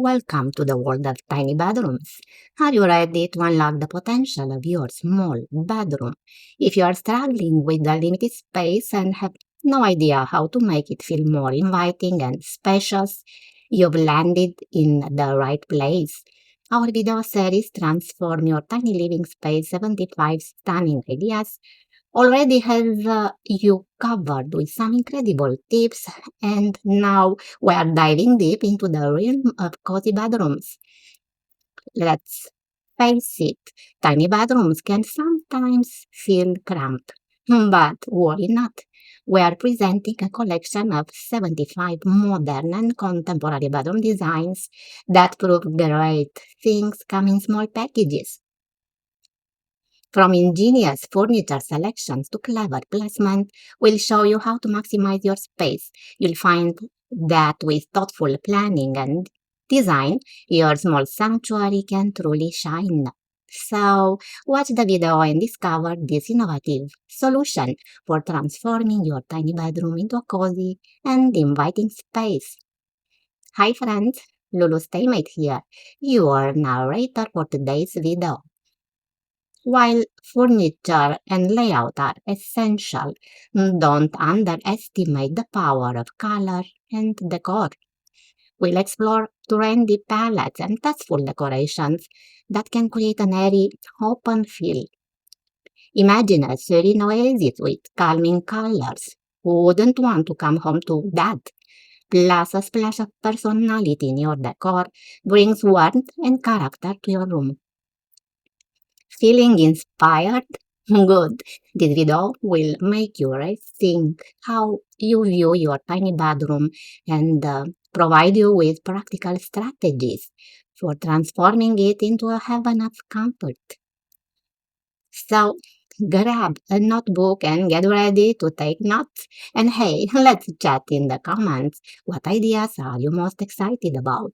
Welcome to the world of tiny bedrooms. Are you ready to unlock the potential of your small bedroom? If you are struggling with the limited space and have no idea how to make it feel more inviting and spacious, you've landed in the right place. Our video series Transform Your Tiny Living Space 75 Stunning Ideas already has you covered with some incredible tips, and now we are diving deep into the realm of cozy bedrooms. Let's face it, tiny bedrooms can sometimes feel cramped, but worry not. We are presenting a collection of 75 modern and contemporary bedroom designs that prove great things come in small packages. From ingenious furniture selections to clever placement, we'll show you how to maximize your space. You'll find that with thoughtful planning and design, your small sanctuary can truly shine. So, watch the video and discover this innovative solution for transforming your tiny bedroom into a cozy and inviting space. Hi friends, Lulu Stamate here, your narrator for today's video. While furniture and layout are essential, don't underestimate the power of color and decor. We'll explore trendy palettes and tasteful decorations that can create an airy, open feel. Imagine a serene oasis with calming colors. Who wouldn't want to come home to that? Plus, a splash of personality in your decor brings warmth and character to your room. Feeling inspired? Good. This video will make you rethink how you view your tiny bedroom and provide you with practical strategies for transforming it into a heaven of comfort. So, grab a notebook and get ready to take notes. And hey, let's chat in the comments. What ideas are you most excited about?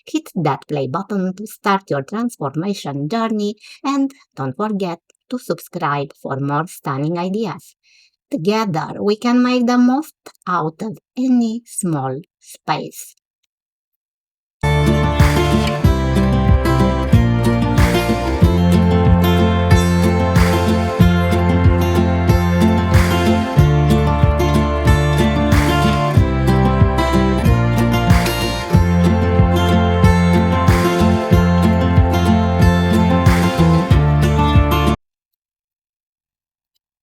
Hit that play button to start your transformation journey and don't forget to subscribe for more stunning ideas. Together, we can make the most out of any small space.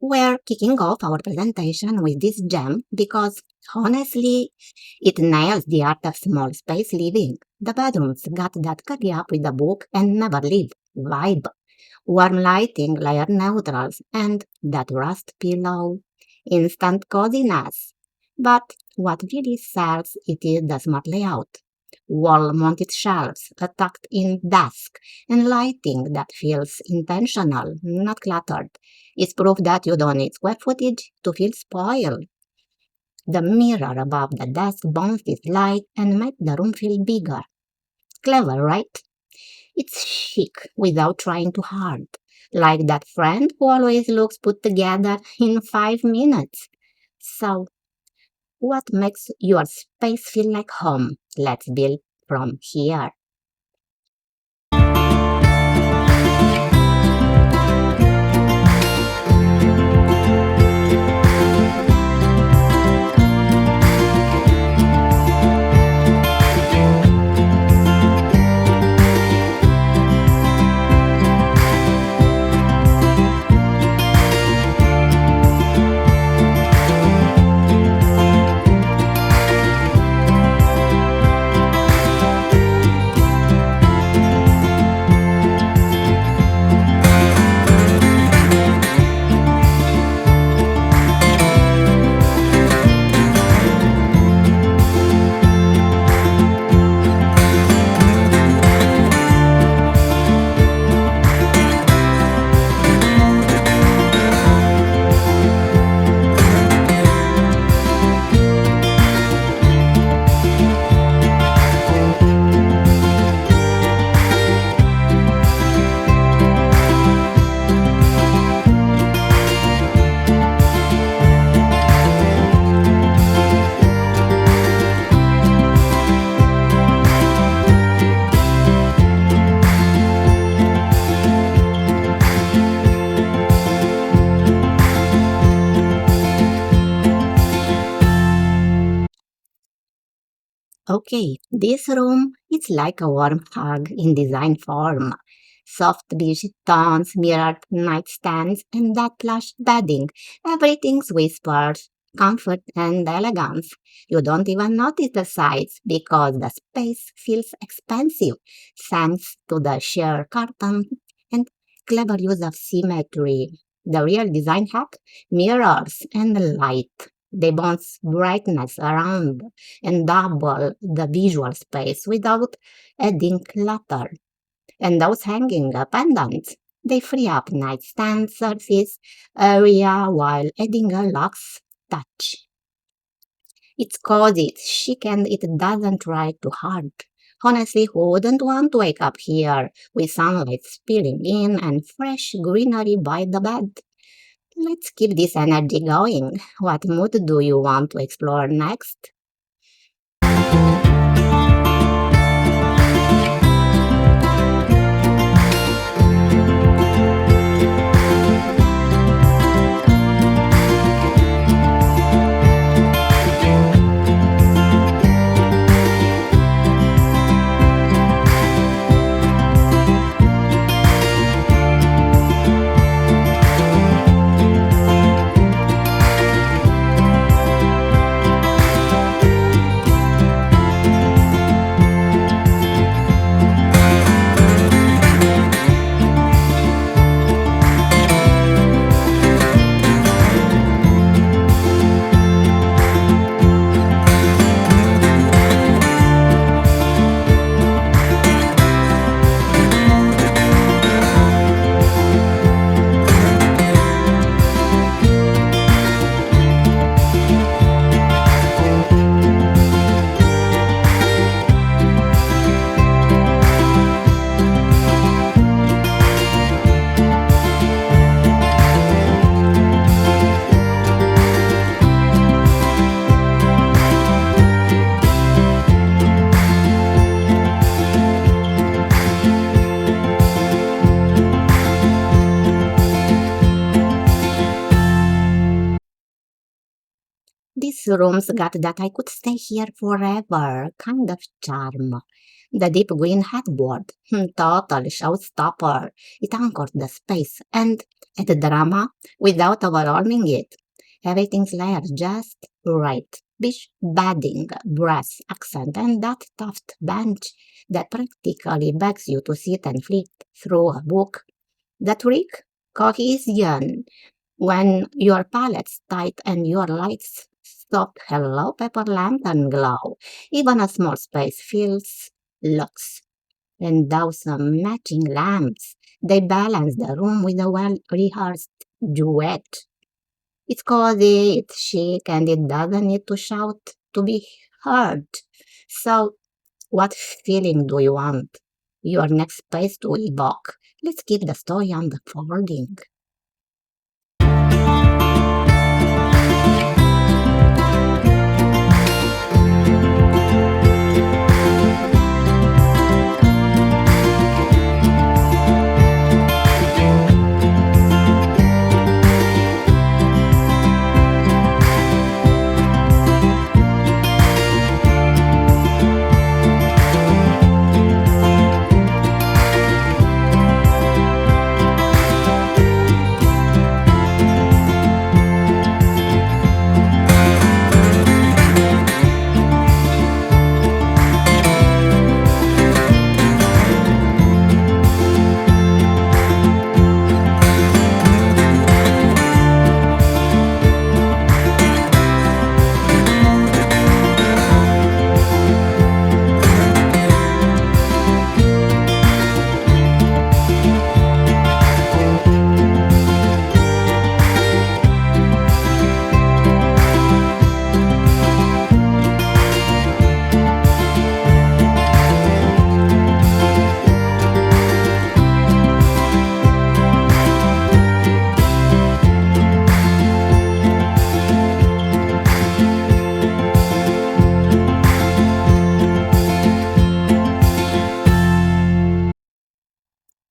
We're kicking off our presentation with this gem because honestly, it nails the art of small space living. The bedroom's got that curry up with a book and never leave vibe. Warm lighting, layer neutrals, and that rust pillow. Instant coziness. But what really sells it is the smart layout. Wall-mounted shelves, a tucked-in desk, and lighting that feels intentional, not cluttered. It's proof that you don't need square footage to feel spoiled. The mirror above the desk bounces light and makes the room feel bigger. Clever, right? It's chic without trying too hard. Like that friend who always looks put together in 5 minutes. So, what makes your space feel like home? Let's build from here. Okay, this room is like a warm hug in design form. Soft beige tones, mirrored nightstands, and that plush bedding. Everything's whispered comfort and elegance. You don't even notice the size because the space feels expensive thanks to the sheer curtain and clever use of symmetry. The real design hack, mirrors and light. They bounce brightness around and double the visual space without adding clutter. And those hanging pendants, they free up nightstand surface area while adding a luxe touch. It's cozy, it's chic, and it doesn't try too hard. Honestly, who wouldn't want to wake up here with sunlight spilling in and fresh greenery by the bed? Let's keep this energy going. What mood do you want to explore next? These rooms got that I could stay here forever kind of charm. The deep green headboard, total showstopper. It anchored the space and added drama without overwhelming it. Everything's layered just right. Beach bedding, brass accent, and that tuft bench that practically begs you to sit and flip through a book. The trick? Cohesion. When your palette's tight and your lights soft hello pepper lantern glow, even a small space feels luxe. And those matching lamps, they balance the room with a well-rehearsed duet. It's cozy, it's chic, and it doesn't need to shout to be heard. So, what feeling do you want your next space to evoke? Let's keep the story unfolding.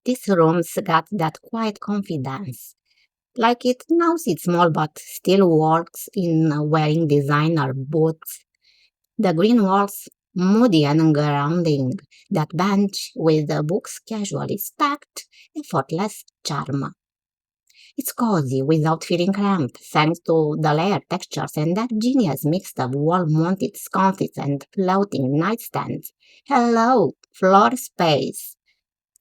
This room's got that quiet confidence. Like it knows it's small but still works in wearing designer boots. The green walls moody and grounding. That bench with the books casually stacked, effortless charm. It's cozy without feeling cramped, thanks to the layered textures and that genius mix of wall-mounted sconces and floating nightstands. Hello, floor space.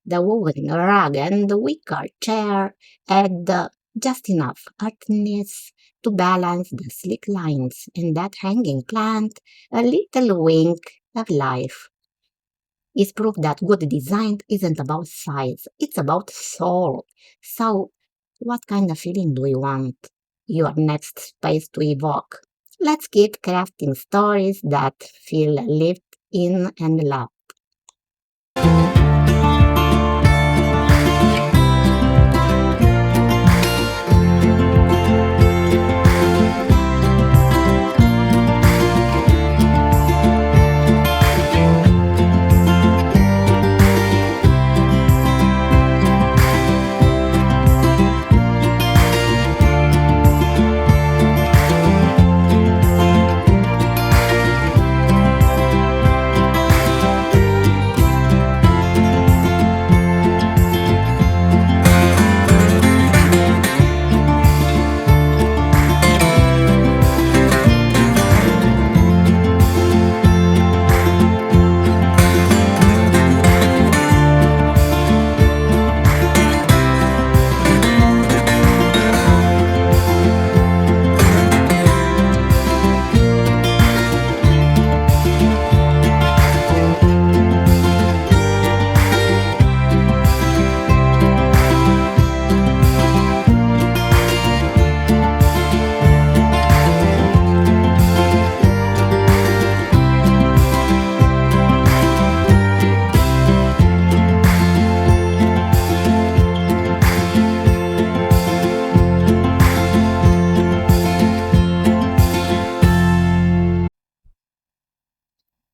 The woven rug and the wicker chair add just enough earthiness to balance the sleek lines, and that hanging plant, a little wink of life, is proof that good design isn't about size, it's about soul. So, what kind of feeling do you want your next space to evoke? Let's keep crafting stories that feel lived in and loved.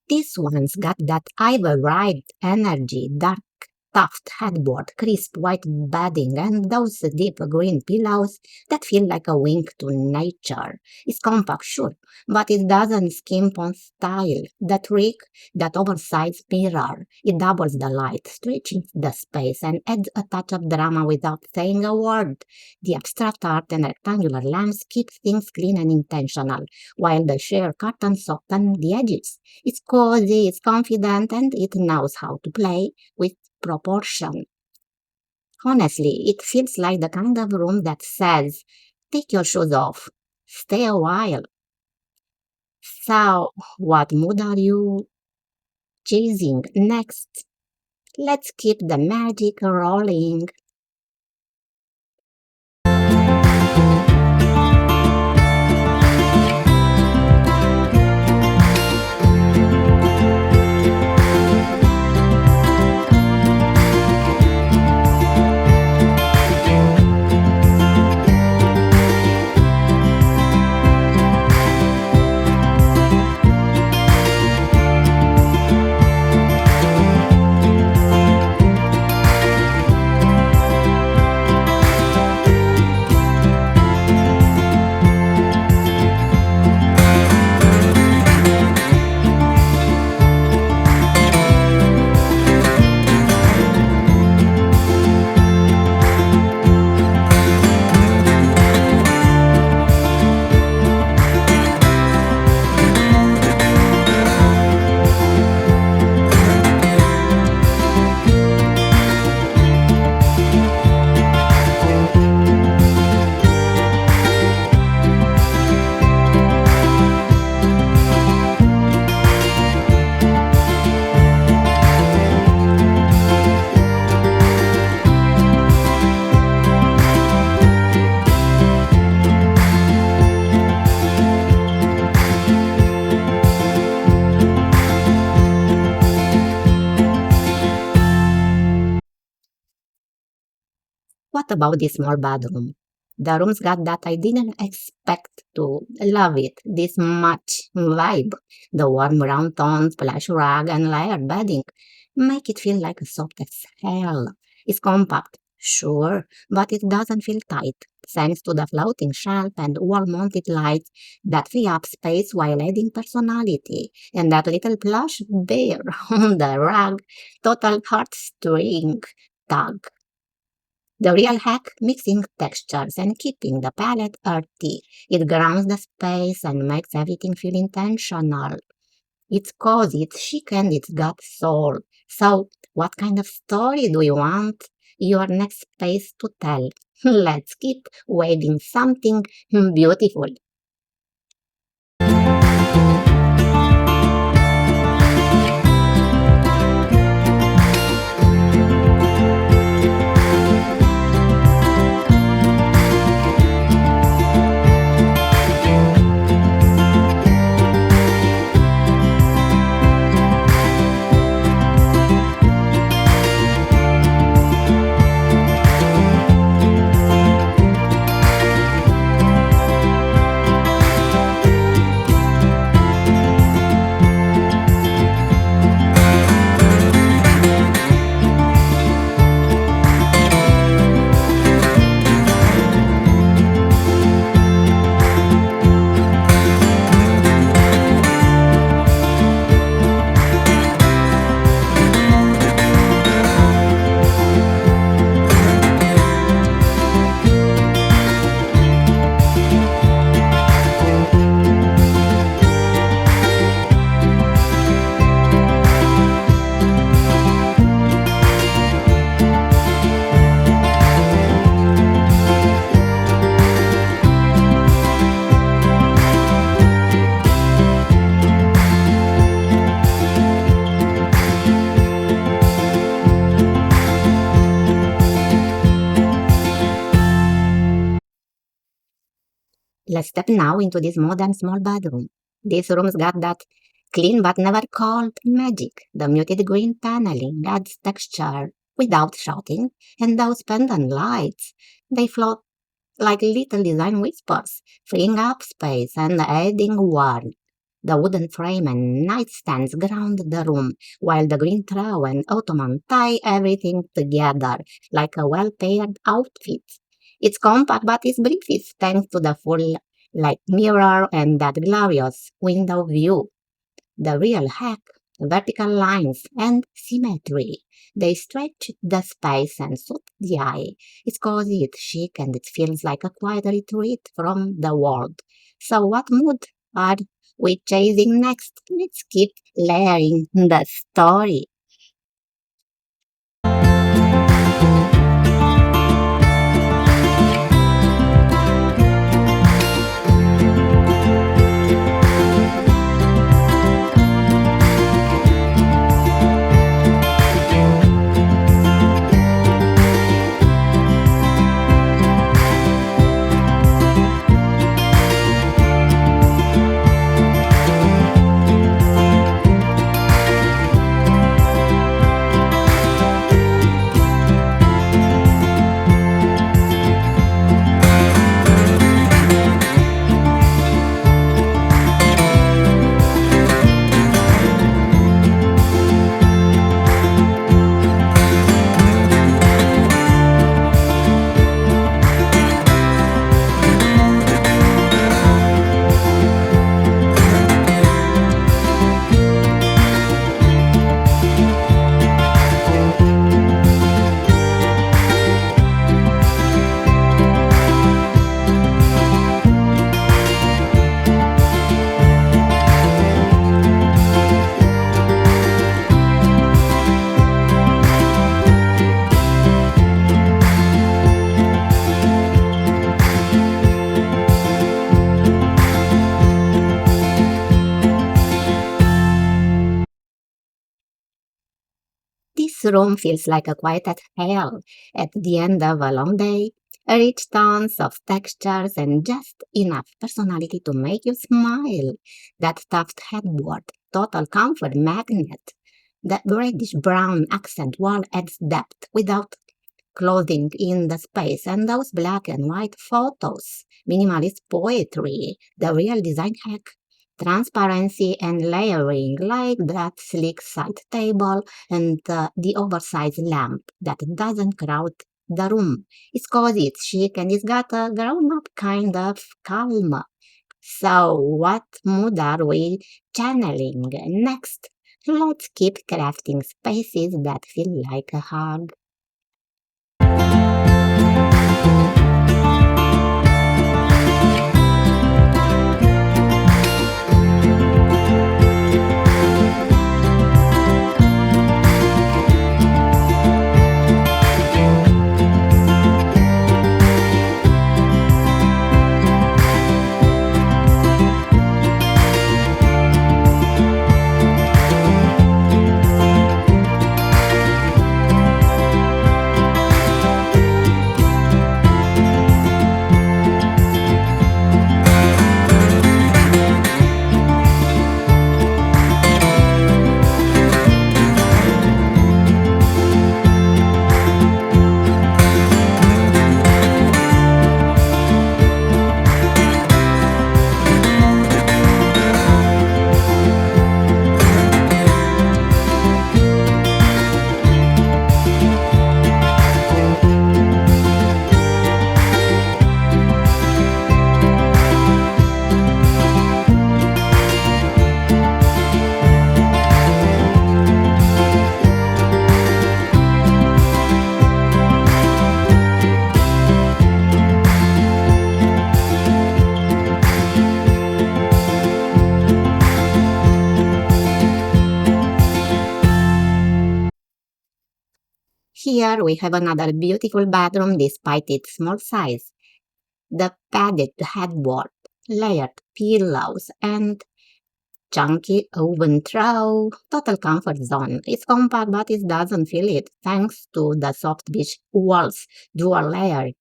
This one's got that Ivy-Ride energy, dark tuft headboard, crisp white bedding, and those deep green pillows that feel like a wink to nature. It's compact, sure, but it doesn't skimp on style. The trick, that oversized mirror, it doubles the light, stretching the space, and adds a touch of drama without saying a word. The abstract art and rectangular lamps keep things clean and intentional, while the sheer curtains soften the edges. It's cozy, it's confident, and it knows how to play with proportion. Honestly, it feels like the kind of room that says, take your shoes off, stay a while. So, what mood are you chasing next? Let's keep the magic rolling. What about this small bedroom? The room's got that I didn't expect to love it this much vibe. The warm brown tones, plush rug, and layered bedding make it feel like a soft exhale. It's compact, Sure, but it doesn't feel tight, thanks to the floating shelf and wall-mounted lights that free up space while adding personality. And that little plush bear on the rug, total heartstring tug. The real hack, mixing textures and keeping the palette earthy. It grounds the space and makes everything feel intentional. It's cozy, it's chic, and it's got soul. So, what kind of story do you want your next space to tell? Let's keep waving something beautiful. Let's step now into this modern small bedroom. This room's got that clean but never cold magic. The muted green paneling adds texture without shouting, and those pendant lights, they float like little design whispers, freeing up space and adding warmth. The wooden frame and nightstands ground the room, while the green throw and ottoman tie everything together like a well-paired outfit. It's compact but it's brief thanks to the full light mirror and that glorious window view. The real hack, vertical lines and symmetry. They stretch the space and suit the eye. It's cozy, it's chic, and it feels like a quiet retreat from the world. So what mood are we chasing next? Let's keep layering the story. This room feels like a quiet hell at the end of a long day. Rich tones of textures and just enough personality to make you smile. That stuffed headboard, total comfort magnet. That reddish brown accent wall adds depth without clothing in the space, and those black and white photos, minimalist poetry, the real design hack, transparency and layering, like that sleek side table and the oversized lamp that doesn't crowd the room. It's cozy, it's chic, and it's got a grown-up kind of calm. So, what mood are we channeling next? Let's keep crafting spaces that feel like a hug. Here we have another beautiful bathroom despite its small size. The padded headboard, layered pillows, and chunky oven throw, total comfort zone. It's compact but it doesn't feel it thanks to the soft beige walls, dual layered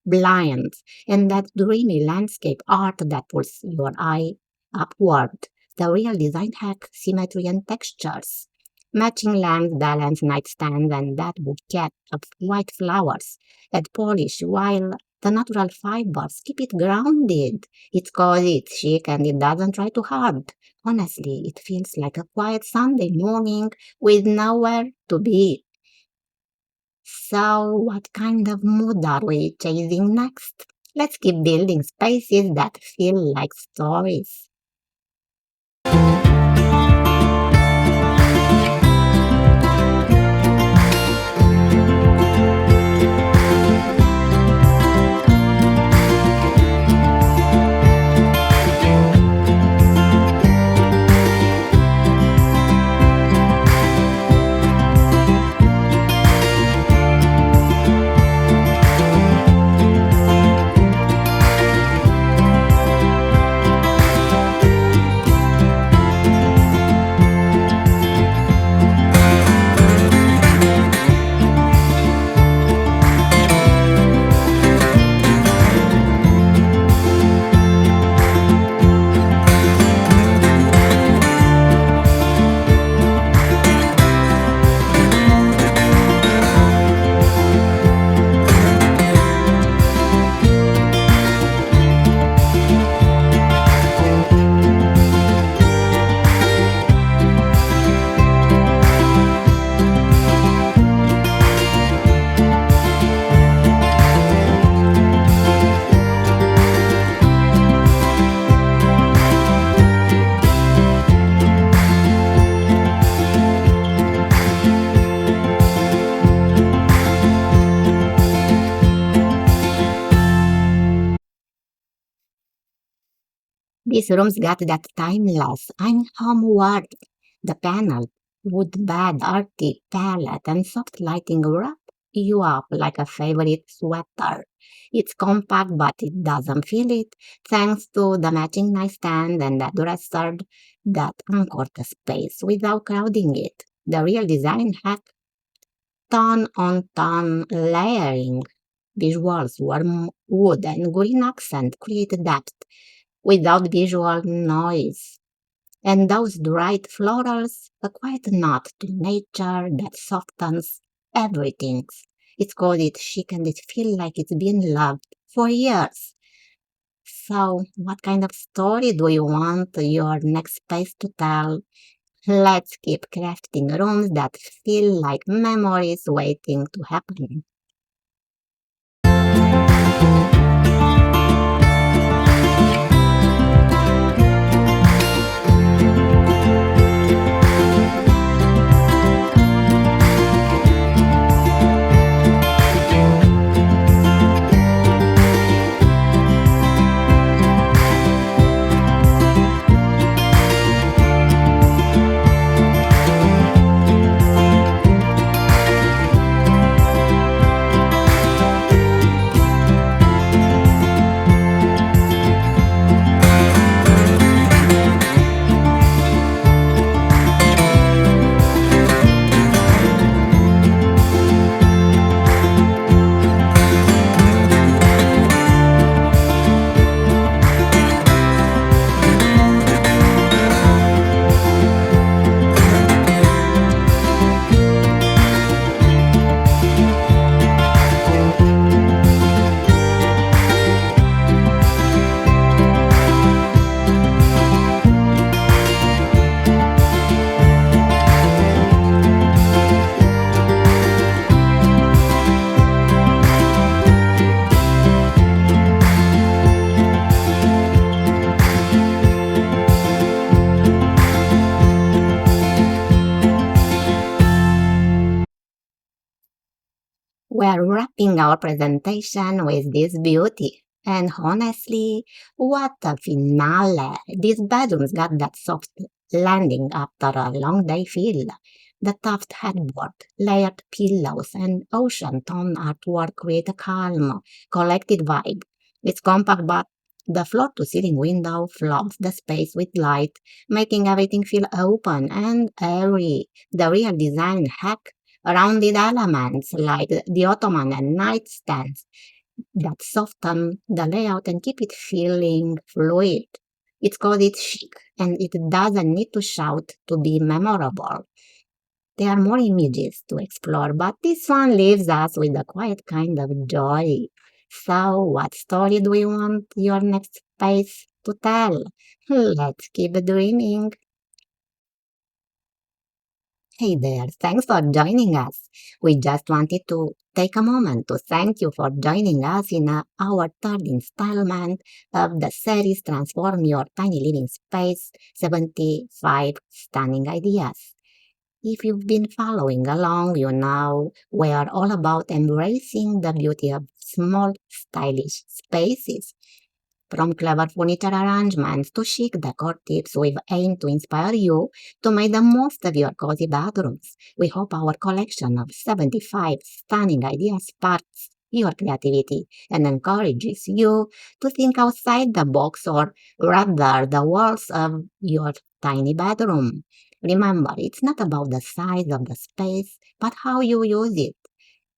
blinds, and that dreamy landscape art that pulls your eye upward. The real design hack, symmetry and textures. Matching lamps, balanced nightstands, and that bouquet of white flowers add polish while the natural fibers keep it grounded. It's cozy, it's chic, and it doesn't try too hard. Honestly, it feels like a quiet Sunday morning with nowhere to be. So, what kind of mood are we chasing next? Let's keep building spaces that feel like stories. This room's got that timeless, I'm homeward. The panel, wood bed, earthy palette, and soft lighting wrap you up like a favorite sweater. It's compact, but it doesn't feel it, thanks to the matching nightstand and the dresser that anchor the space without crowding it. The real design hack, tone on tone layering. Visuals, warm wood, and green accent create depth without visual noise. And those bright florals, a quiet nod to nature that softens everything. It's called it chic and it feels like it's been loved for years. So, what kind of story do you want your next space to tell? Let's keep crafting rooms that feel like memories waiting to happen. We're wrapping our presentation with this beauty. And honestly, what a finale! These bedrooms got that soft landing after a long day feel. The tufted headboard, layered pillows, and ocean tone artwork create a calm, collected vibe. It's compact, but the floor to ceiling window floods the space with light, making everything feel open and airy. The real design hack, rounded elements like the ottoman and nightstands that soften the layout and keep it feeling fluid. It's called it chic, and it doesn't need to shout to be memorable. There are more images to explore, but this one leaves us with a quiet kind of joy. So, what story do you want your next space to tell? Let's keep dreaming. Hey there, thanks for joining us. We just wanted to take a moment to thank you for joining us in our third installment of the series Transform Your Tiny Living Space 75 Stunning Ideas. If you've been following along, you know we are all about embracing the beauty of small, stylish spaces. From clever furniture arrangements to chic decor tips, we've aimed to inspire you to make the most of your cozy bedrooms. We hope our collection of 75 stunning ideas sparks your creativity and encourages you to think outside the box or rather the walls of your tiny bedroom. Remember, it's not about the size of the space, but how you use it.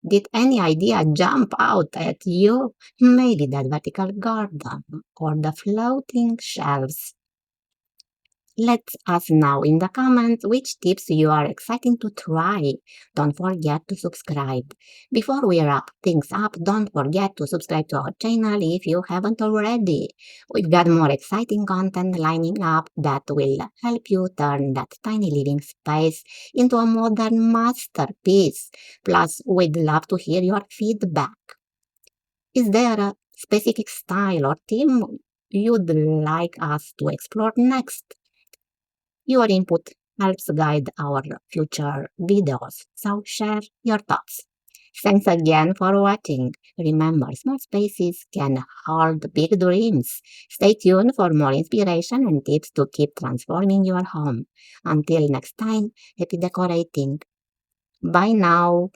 Did any idea jump out at you? Maybe that vertical garden or the floating shelves. Let us know in the comments which tips you are excited to try. Don't forget to subscribe. Before we wrap things up, don't forget to subscribe to our channel if you haven't already. We've got more exciting content lining up that will help you turn that tiny living space into a modern masterpiece. Plus, we'd love to hear your feedback. Is there a specific style or theme you'd like us to explore next? Your input helps guide our future videos, so share your thoughts. Thanks again for watching. Remember, small spaces can hold big dreams. Stay tuned for more inspiration and tips to keep transforming your home. Until next time, happy decorating. Bye now.